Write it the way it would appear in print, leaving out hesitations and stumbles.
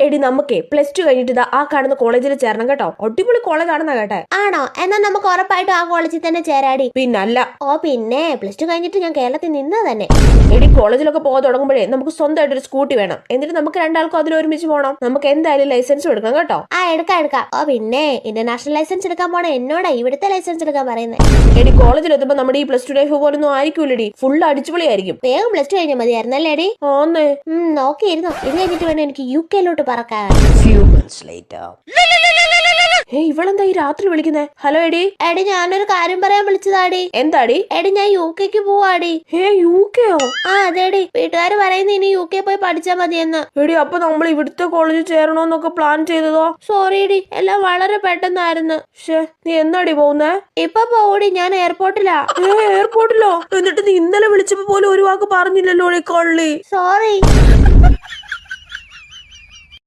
എടി നമുക്കേ +2 കഴിഞ്ഞിട്ട് ആ കാണുന്ന കോളേജിൽ ചേരണം കേട്ടോ. അടിപൊളി കോളേജ് ആണെന്നാ കേട്ടെ. ആണോ? എന്നാൽ നമുക്ക് ഉറപ്പായിട്ടും ആ കോളേജിൽ തന്നെ ചേരാടി. പിന്നല്ല. ഓ പിന്നെ +2 കഴിഞ്ഞിട്ട് ഞാൻ കേരളത്തിൽ നിന്ന് തന്നെ. എടി കോളേജിലൊക്കെ പോകാൻ തുടങ്ങുമ്പോഴേ നമുക്ക് സ്വന്തമായിട്ട് ഒരു സ്കൂട്ടി വേണം. എന്നിട്ട് നമുക്ക് രണ്ടാൾക്കും അതിൽ ഒരുമിച്ച് പോകണം. നമുക്ക് എന്തായാലും ലൈസൻസ് എടുക്കാം കേട്ടോ. ആ എടുക്കാം. ഓ പിന്നെ ഇന്റർനാഷണൽ ലൈസൻസ് എടുക്കാൻ പോണ എന്നോടാ ഇവിടുത്തെ ലൈസൻസ് എടുക്കാൻ പറയുന്നത്. എടി കോളേജിൽ എത്തുമ്പോ നമ്മുടെ ഈ +2 ലൈഫ് പോലൊന്നും ആയിരിക്കൂലടി. ഫുൾ അടിച്ചുപൊളിയായിരിക്കും. വേഗം +2 കഴിഞ്ഞാൽ മതിയായിരുന്നല്ലേടി? ആന്നേ. നോക്കിയിരുന്നോ. ഇത് കഴിഞ്ഞിട്ട് വേണം എനിക്ക് UK പറക്കാൻ. ഇവളെന്താ ഈ രാത്രി വിളിക്കുന്നേ? ഹലോ എടി. എടി ഞാനൊരു കാര്യം പറയാൻ വിളിച്ചതാടി. എന്താടി? എടി ഞാൻ UK പോവാടി. UK-യോ? ആ അതെടി. വീട്ടുകാര് പറയുന്ന ഇനി UK പോയി പഠിച്ചാ മതിയെന്ന്. എടി അപ്പൊ നമ്മൾ ഇവിടുത്തെ കോളേജിൽ ചേരണോന്നൊക്കെ പ്ലാൻ ചെയ്തതോ? സോറിടി, എല്ലാം വളരെ പെട്ടെന്നായിരുന്നു. നീ എന്നാടി പോകുന്നേ? ഇപ്പൊ പോടി, ഞാൻ എയർപോർട്ടിലാ. എയർപോർട്ടിലോ? എന്നിട്ട് നീ ഇന്നലെ വിളിച്ചപ്പോ പോലും ഒരു വാക്ക് പറഞ്ഞില്ലല്ലോ കള്ളി. സോറി.